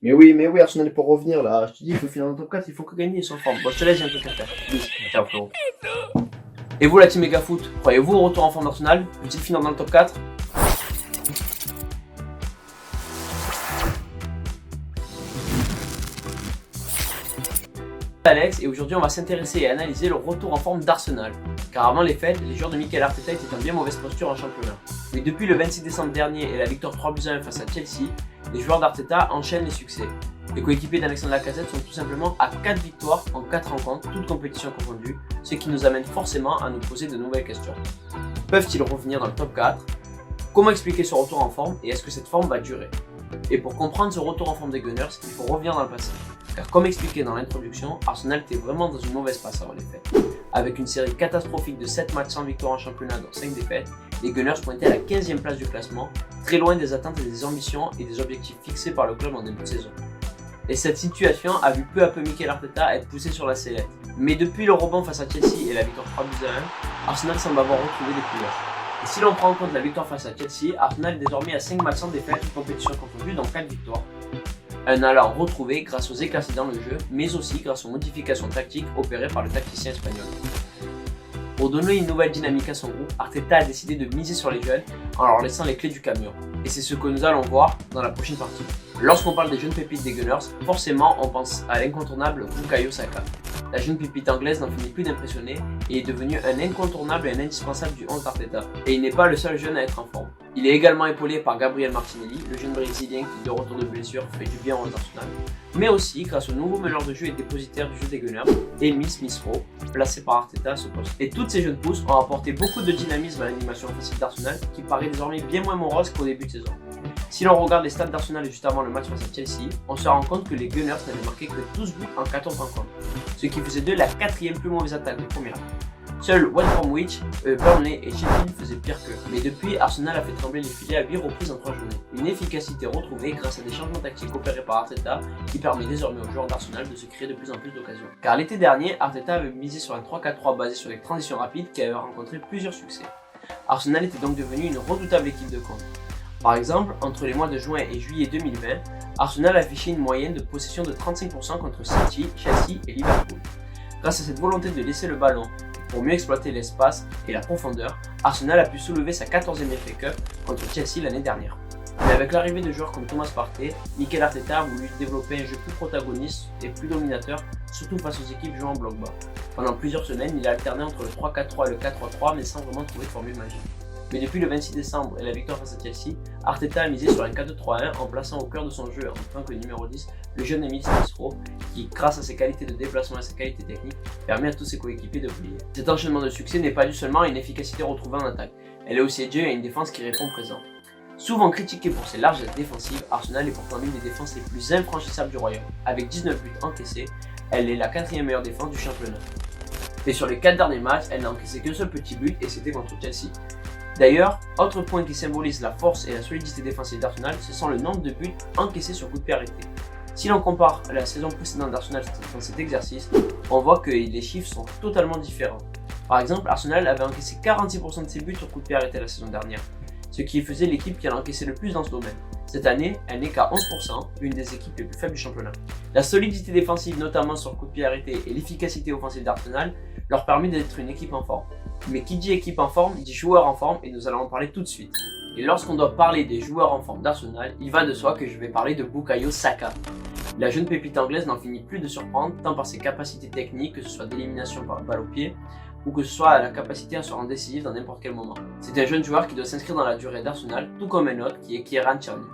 Mais oui, Arsenal est pour revenir là. Je te dis, il faut finir dans le top 4, il faut que gagner, ils sont en forme. Bon, je te laisse, j'ai un truc à faire. Bisous. Ciao, frérot. Et vous, la team Mega Foot, croyez-vous au retour en forme d'Arsenal? Peut-il finir dans le top 4? Alex, et aujourd'hui on va s'intéresser et analyser le retour en forme d'Arsenal. Car avant les fêtes, les joueurs de Mikel Arteta étaient en bien mauvaise posture en championnat. Mais depuis le 26 décembre dernier et la victoire 3-1 face à Chelsea, les joueurs d'Arteta enchaînent les succès. Les coéquipiers d'Alexandre Lacazette sont tout simplement à 4 victoires en 4 rencontres, toutes compétitions confondues, ce qui nous amène forcément à nous poser de nouvelles questions. Peuvent-ils revenir dans le top 4? Comment expliquer ce retour en forme et est-ce que cette forme va durer? Et pour comprendre ce retour en forme des Gunners, il faut revenir dans le passé. Car comme expliqué dans l'introduction, Arsenal était vraiment dans une mauvaise passe avant les fêtes. Avec une série catastrophique de 7 matchs sans victoire en championnat dont 5 défaites, les Gunners pointaient à la 15e place du classement, très loin des attentes et des ambitions et des objectifs fixés par le club en début de saison. Et cette situation a vu peu à peu Mikel Arteta être poussé sur la sellette. Mais depuis le rebond face à Chelsea et la victoire 3-1, Arsenal semble avoir retrouvé des couleurs. Et si l'on prend en compte la victoire face à Chelsea, Arsenal est désormais à 5 matchs sans défaite, compétition confondue dans 4 victoires. Un allant retrouvé grâce aux éclaircies dans le jeu, mais aussi grâce aux modifications tactiques opérées par le tacticien espagnol. Pour donner une nouvelle dynamique à son groupe, Arteta a décidé de miser sur les jeunes en leur laissant les clés du camion. Et c'est ce que nous allons voir dans la prochaine partie. Lorsqu'on parle des jeunes pépites des Gunners, forcément on pense à l'incontournable Bukayo Saka. La jeune pépite anglaise n'en finit plus d'impressionner et est devenue un incontournable et un indispensable du 11 d'Arteta. Et il n'est pas le seul jeune à être en forme. Il est également épaulé par Gabriel Martinelli, le jeune brésilien qui de retour de blessure fait du bien au Arsenal, mais aussi grâce au nouveau meneur de jeu et dépositaire du jeu des Gunners, Emile Smith-Rowe, placé par Arteta à ce poste. Et toutes ces jeunes pousses ont apporté beaucoup de dynamisme à l'animation offensive d'Arsenal qui paraît désormais bien moins morose qu'au début de saison. Si l'on regarde les stats d'Arsenal juste avant le match face à Chelsea, on se rend compte que les Gunners n'avaient marqué que 12 buts en 14 rencontres, ce qui faisait d'eux la 4e plus mauvaise attaque de première. Seuls West Bromwich, Burnley et Sheffield faisaient pire qu'eux. Mais depuis, Arsenal a fait trembler les filets à 8 reprises en 3 journées. Une efficacité retrouvée grâce à des changements tactiques opérés par Arteta qui permet désormais aux joueurs d'Arsenal de se créer de plus en plus d'occasions. Car l'été dernier, Arteta avait misé sur un 3-4-3 basé sur les transitions rapides qui avait rencontré plusieurs succès. Arsenal était donc devenu une redoutable équipe de contre. Par exemple, entre les mois de juin et juillet 2020, Arsenal affichait une moyenne de possession de 35% contre City, Chelsea et Liverpool. Grâce à cette volonté de laisser le ballon pour mieux exploiter l'espace et la profondeur, Arsenal a pu soulever sa 14e FA Cup contre Chelsea l'année dernière. Mais avec l'arrivée de joueurs comme Thomas Partey, Mikel Arteta a voulu développer un jeu plus protagoniste et plus dominateur, surtout face aux équipes jouant en bloc bas. Pendant plusieurs semaines, il a alterné entre le 3-4-3 et le 4-3-3, mais sans vraiment trouver de formule magique. Mais depuis le 26 décembre et la victoire face à Chelsea, Arteta a misé sur un 4-2-3-1 en plaçant au cœur de son jeu en tant que numéro 10 le jeune Emile Smith-Rowe qui, grâce à ses qualités de déplacement et sa qualité technique, permet à tous ses coéquipiers de briller. Cet enchaînement de succès n'est pas dû seulement à une efficacité retrouvée en attaque, elle est aussi due à une défense qui répond présent. Souvent critiquée pour ses largesses défensives, Arsenal est pourtant l'une des défenses les plus infranchissables du royaume. Avec 19 buts encaissés, elle est la 4e meilleure défense du championnat. Et sur les 4 derniers matchs, elle n'a encaissé qu'un seul petit but et c'était contre Chelsea. D'ailleurs, autre point qui symbolise la force et la solidité défensive d'Arsenal, ce sont le nombre de buts encaissés sur coup de pied arrêté. Si l'on compare la saison précédente d'Arsenal dans cet exercice, on voit que les chiffres sont totalement différents. Par exemple, Arsenal avait encaissé 46% de ses buts sur coup de pied arrêté la saison dernière, ce qui faisait l'équipe qui en a encaissé le plus dans ce domaine. Cette année, elle n'est qu'à 11%, une des équipes les plus faibles du championnat. La solidité défensive, notamment sur coup de pied arrêté, et l'efficacité offensive d'Arsenal leur permet d'être une équipe en forme. Mais qui dit équipe en forme, dit joueur en forme, et nous allons en parler tout de suite. Et lorsqu'on doit parler des joueurs en forme d'Arsenal, il va de soi que je vais parler de Bukayo Saka. La jeune pépite anglaise n'en finit plus de surprendre, tant par ses capacités techniques, que ce soit d'élimination par balle au pied, ou que ce soit la capacité à se rendre décisif dans n'importe quel moment. C'est un jeune joueur qui doit s'inscrire dans la durée d'Arsenal, tout comme un autre qui est Kieran Tierney.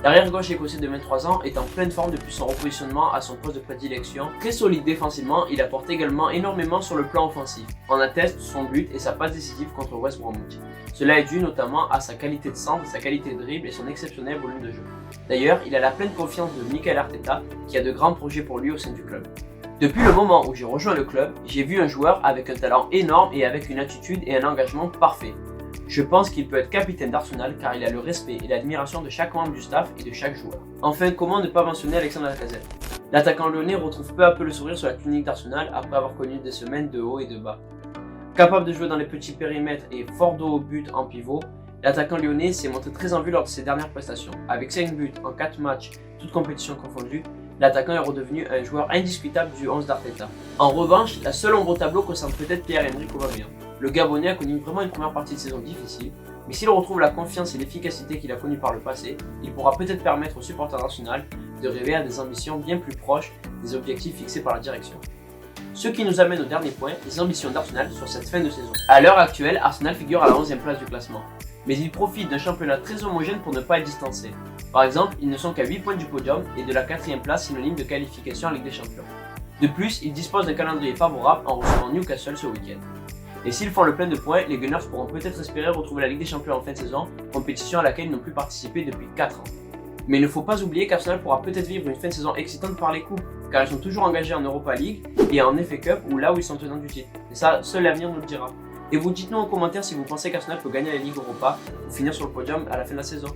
L'arrière gauche écossais de 23 ans est en pleine forme depuis son repositionnement à son poste de prédilection. Très solide défensivement, il apporte également énormément sur le plan offensif. En atteste son but et sa passe décisive contre West Bromwich. Cela est dû notamment à sa qualité de centre, sa qualité de dribble et son exceptionnel volume de jeu. D'ailleurs, il a la pleine confiance de Mikel Arteta qui a de grands projets pour lui au sein du club. Depuis le moment où j'ai rejoint le club, j'ai vu un joueur avec un talent énorme et avec une attitude et un engagement parfait. Je pense qu'il peut être capitaine d'Arsenal car il a le respect et l'admiration de chaque membre du staff et de chaque joueur. Enfin, comment ne pas mentionner Alexandre Lacazette? L'attaquant lyonnais retrouve peu à peu le sourire sur la tunique d'Arsenal après avoir connu des semaines de haut et de bas. Capable de jouer dans les petits périmètres et fort dos au but en pivot, L'attaquant lyonnais s'est montré très en vue lors de ses dernières prestations. Avec 5 buts en 4 matchs, toutes compétitions confondues, l'attaquant est redevenu un joueur indiscutable du 11 d'Arteta. En revanche, la seule ombre au tableau concerne peut-être Pierre-Emerick Aubameyang. Le Gabonais a connu vraiment une première partie de saison difficile, mais s'il retrouve la confiance et l'efficacité qu'il a connues par le passé, il pourra peut-être permettre aux supporters nationaux de rêver à des ambitions bien plus proches des objectifs fixés par la direction. Ce qui nous amène au dernier point, les ambitions d'Arsenal sur cette fin de saison. À l'heure actuelle, Arsenal figure à la 11e place du classement, mais il profite d'un championnat très homogène pour ne pas être distancé. Par exemple, ils ne sont qu'à 8 points du podium et de la 4e place synonyme de qualification en Ligue des Champions. De plus, ils disposent d'un calendrier favorable en recevant Newcastle ce week-end. Et s'ils font le plein de points, les Gunners pourront peut-être espérer retrouver la Ligue des Champions en fin de saison, compétition à laquelle ils n'ont plus participé depuis 4 ans. Mais il ne faut pas oublier qu'Arsenal pourra peut-être vivre une fin de saison excitante par les coups, car ils sont toujours engagés en Europa League et en FA Cup ou là où ils sont tenants du titre. Et ça, seul l'avenir nous le dira. Et vous dites-nous en commentaire si vous pensez qu'Arsenal peut gagner la Ligue Europa ou finir sur le podium à la fin de la saison.